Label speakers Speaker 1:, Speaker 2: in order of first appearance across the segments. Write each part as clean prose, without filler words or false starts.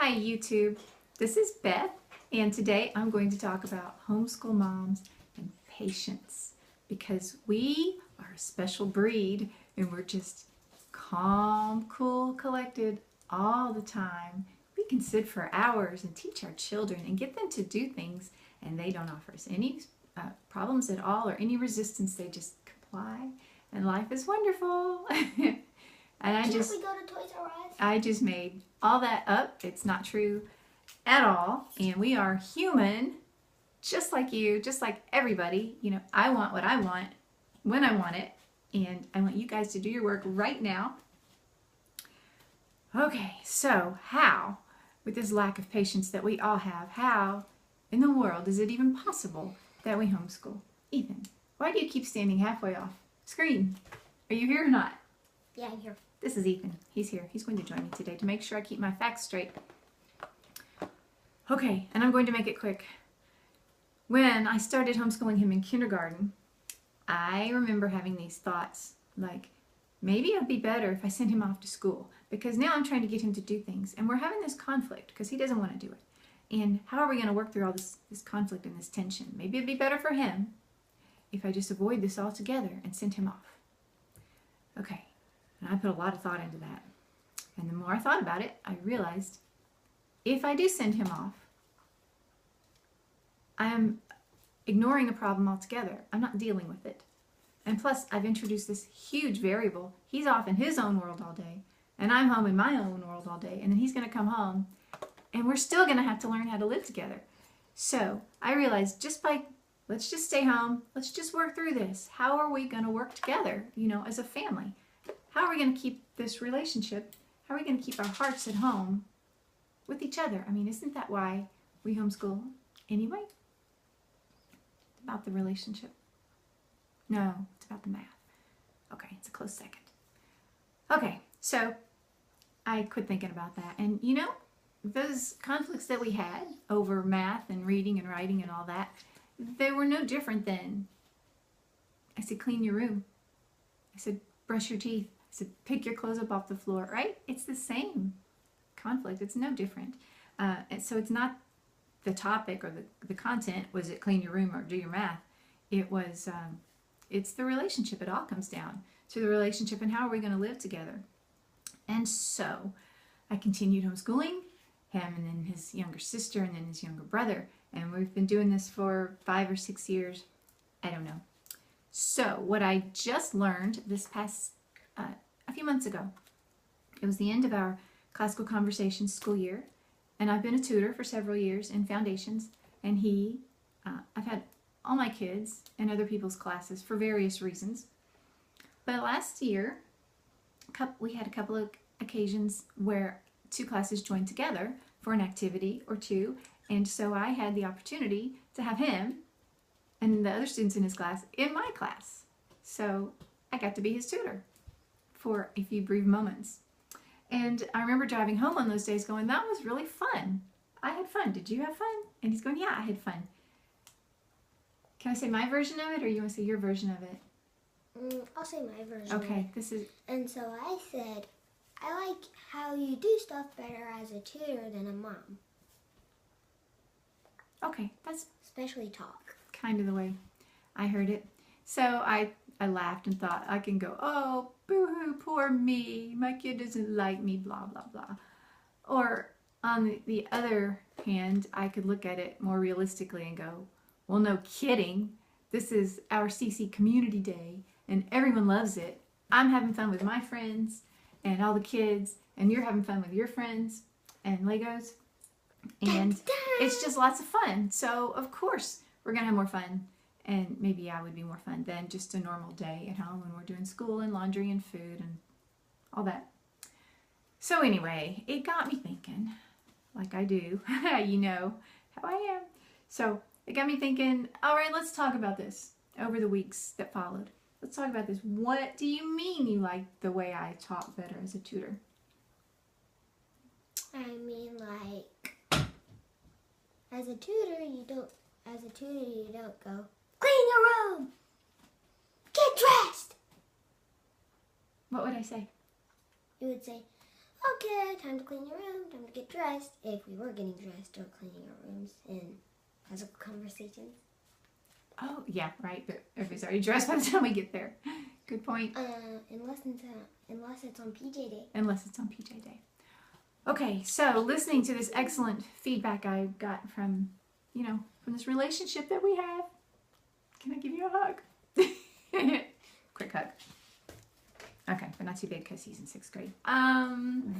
Speaker 1: Hi YouTube, this is Beth, and today I'm going to talk about homeschool moms and patience, because we are a special breed and we're just calm, cool, collected all the time. We can sit for hours and teach our children and get them to do things, and they don't offer us any problems at all or any resistance. They just comply, and life is wonderful. And
Speaker 2: Can't we go to Toys R Us?
Speaker 1: I just made all that up. It's not true at all. And we are human, just like you, just like everybody. You know, I want what I want when I want it. And I want you guys to do your work right now. Okay, so how, with this lack of patience that we all have, how in the world is it even possible that we homeschool? Ethan, why do you keep standing halfway off screen? Are you here or not?
Speaker 2: Yeah, I'm here.
Speaker 1: This is Ethan. He's here. He's going to join me today to make sure I keep my facts straight. Okay, and I'm going to make it quick. When I started homeschooling him in kindergarten, I remember having these thoughts like, maybe it'd be better if I sent him off to school, because now I'm trying to get him to do things, and we're having this conflict because he doesn't want to do it. And how are we going to work through all this conflict and this tension? Maybe it'd be better for him if I just avoid this altogether and sent him off. Okay. And I put a lot of thought into that. And the more I thought about it, I realized if I do send him off, I am ignoring a problem altogether. I'm not dealing with it. And plus, I've introduced this huge variable. He's off in his own world all day, and I'm home in my own world all day, and then he's going to come home, and we're still going to have to learn how to live together. So I realized let's just stay home. Let's just work through this. How are we going to work together, as a family? How are we going to keep this relationship? How are we going to keep our hearts at home with each other? I mean, isn't that why we homeschool anyway? It's about the relationship. No, it's about the math. Okay, it's a close second. Okay, so I quit thinking about that. And those conflicts that we had over math and reading and writing and all that, they were no different than, I said, clean your room. I said, brush your teeth. So pick your clothes up off the floor, right? It's the same conflict. It's no different. And so it's not the topic or the content. Was it clean your room or do your math? It was, it's the relationship. It all comes down to the relationship and how are we going to live together. And so I continued homeschooling him and then his younger sister and then his younger brother. And we've been doing this for 5 or 6 years. I don't know. So what I just learned this past a few months ago. It was the end of our classical conversations school year, and I've been a tutor for several years in foundations, and I've had all my kids in other people's classes for various reasons. But last year, we had a couple of occasions where 2 classes joined together for an activity or 2, and so I had the opportunity to have him and the other students in his class in my class. So I got to be his tutor for a few brief moments. And I remember driving home on those days going, that was really fun. I had fun. Did you have fun? And he's going, yeah, I had fun. Can I say my version of it, or you want to say your version of it?
Speaker 2: I'll say my version.
Speaker 1: Okay, this is...
Speaker 2: And so I said, I like how you do stuff better as a tutor than a mom.
Speaker 1: Okay, that's...
Speaker 2: Especially talk.
Speaker 1: Kind of the way I heard it. So I laughed and thought, I can go, oh, boo-hoo, poor me. My kid doesn't like me, blah, blah, blah. Or on the other hand, I could look at it more realistically and go, well, no kidding. This is our CC Community Day, and everyone loves it. I'm having fun with my friends and all the kids, and you're having fun with your friends and Legos. And it's just lots of fun. So, of course, we're going to have more fun. And maybe I would be more fun than just a normal day at home when we're doing school and laundry and food and all that. So anyway, it got me thinking, like I do, you know how I am. So it got me thinking, all right, let's talk about this over the weeks that followed. Let's talk about this. What do you mean you like the way I taught better as a tutor?
Speaker 2: I mean, like, as a tutor, you don't go, clean your room! Get dressed!
Speaker 1: What would I say?
Speaker 2: You would say, Okay, time to clean your room, time to get dressed. If we were getting dressed or cleaning our rooms and physical conversations.
Speaker 1: Oh, yeah, right. But everybody's already dressed by the time we get there. Good point.
Speaker 2: Unless it's on PJ Day.
Speaker 1: Unless it's on PJ Day. Okay, so listening to this excellent feedback I got from, from this relationship that we have. Can I give you a hug? Quick hug. Okay, but not too big because he's in 6th grade. And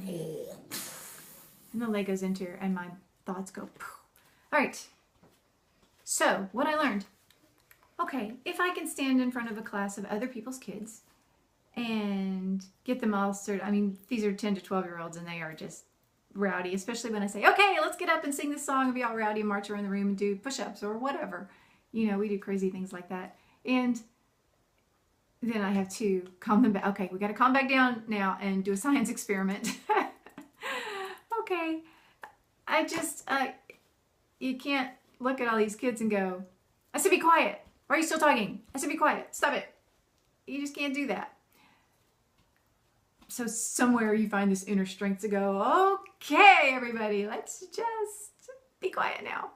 Speaker 1: the Legos enter and my thoughts go. All right. So, what I learned. Okay, if I can stand in front of a class of other people's kids and get them all started. These are 10 to 12-year-olds and they are just rowdy, especially when I say, okay, let's get up and sing this song and be all rowdy and march around the room and do push-ups or whatever. We do crazy things like that. And then I have to calm them back. Okay, we got to calm back down now and do a science experiment. Okay. You can't look at all these kids and go, I said be quiet. Why are you still talking? I said be quiet. Stop it. You just can't do that. So somewhere you find this inner strength to go, okay, everybody, let's just be quiet now.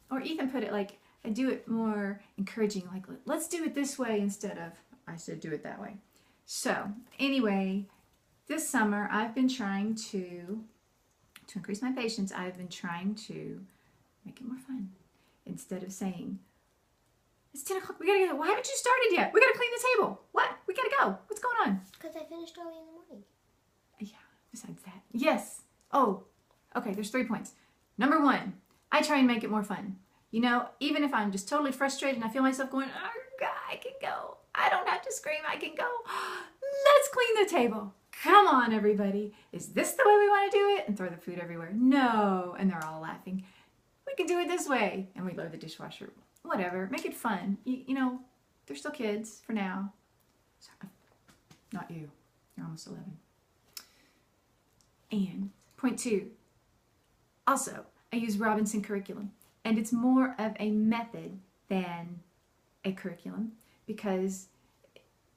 Speaker 1: Or Ethan put it like, I do it more encouraging, like, let's do it this way instead of, I said do it that way. So anyway, this summer I've been trying to increase my patience, I've been trying to make it more fun. Instead of saying, it's 10 o'clock, we gotta go. Why haven't you started yet? We gotta clean the table. What? We gotta go. What's going on?
Speaker 2: Because I finished early in the morning.
Speaker 1: Yeah, besides that. Yes. Oh, okay, there's 3 points. Number 1, I try and make it more fun. Even if I'm just totally frustrated and I feel myself going, oh, God, I can go. I don't have to scream. I can go. Let's clean the table. Come on, everybody. Is this the way we want to do it? And throw the food everywhere. No. And they're all laughing. We can do it this way. And we load the dishwasher. Whatever. Make it fun. They're still kids for now. Sorry. Not you. You're almost 11. And point 2. Also, I use Robinson curriculum. And it's more of a method than a curriculum because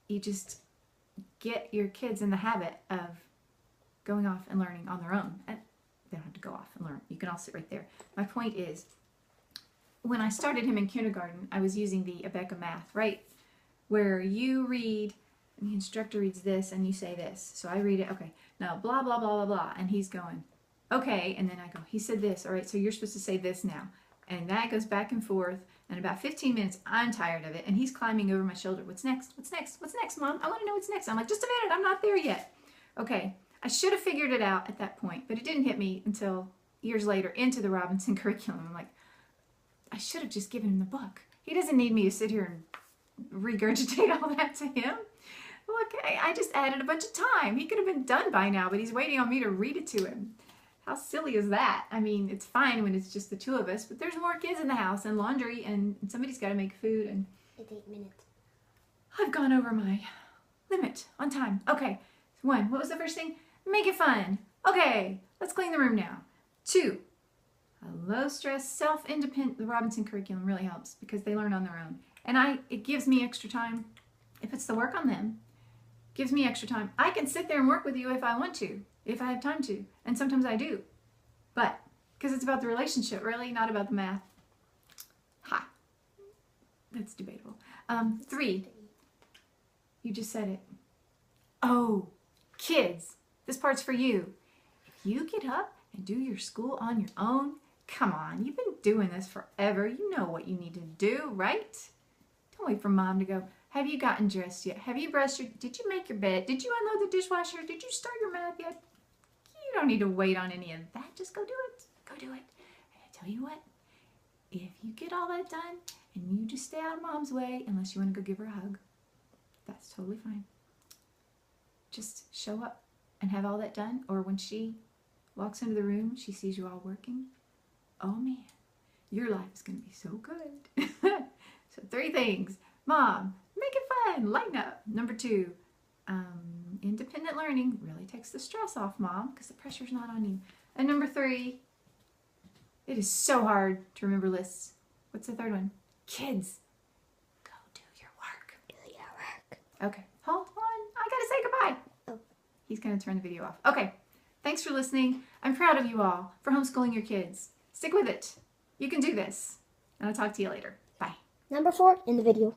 Speaker 1: you just get your kids in the habit of going off and learning on their own. And they don't have to go off and learn. You can all sit right there. My point is, when I started him in kindergarten, I was using the Abeka math, right? Where you read, and the instructor reads this, and you say this. So I read it, okay, now blah, blah, blah, blah, blah. And he's going, okay. And then I go, he said this. All right, so you're supposed to say this now. And that goes back and forth. And about 15 minutes, I'm tired of it. And he's climbing over my shoulder. What's next? What's next? What's next, Mom? I want to know what's next. I'm like, just a minute. I'm not there yet. Okay. I should have figured it out at that point. But it didn't hit me until years later into the Robinson curriculum. I'm like, I should have just given him the book. He doesn't need me to sit here and regurgitate all that to him. Look, I just added a bunch of time. He could have been done by now, but he's waiting on me to read it to him. How silly is that? It's fine when it's just the 2 of us, but there's more kids in the house and laundry and somebody's got to make food. And
Speaker 2: it's 8 minutes.
Speaker 1: I've gone over my limit on time. Okay, 1, what was the first thing? Make it fun. Okay, let's clean the room now. 2, a low-stress, self-independent, the Robinson curriculum really helps because they learn on their own. And it gives me extra time. It puts the work on them. Gives me extra time. I can sit there and work with you if I want to, if I have time to. And sometimes I do. But, because it's about the relationship, really, not about the math. Ha. That's debatable. 3, you just said it. Oh, kids, this part's for you. If you get up and do your school on your own, come on, you've been doing this forever. You know what you need to do, right? Don't wait for Mom to go, have you gotten dressed yet? Have you brushed did you make your bed? Did you unload the dishwasher? Did you start your math yet? You don't need to wait on any of that. Just go do it. Go do it. And I tell you what, if you get all that done and you just stay out of Mom's way, unless you want to go give her a hug, that's totally fine. Just show up and have all that done. Or when she walks into the room, she sees you all working. Oh man, your life is going to be so good. So 3 things. Mom, make it fun. Lighten up. Number 2, independent learning really takes the stress off, Mom, because the pressure's not on you. And number 3, it is so hard to remember lists. What's the 3rd one? Kids, go do your work.
Speaker 2: Do your work.
Speaker 1: Okay, hold on. I got to say goodbye.
Speaker 2: Oh.
Speaker 1: He's going to turn the video off. Okay. Thanks for listening. I'm proud of you all for homeschooling your kids. Stick with it. You can do this. And I'll talk to you later. Bye.
Speaker 2: Number 4 in the video.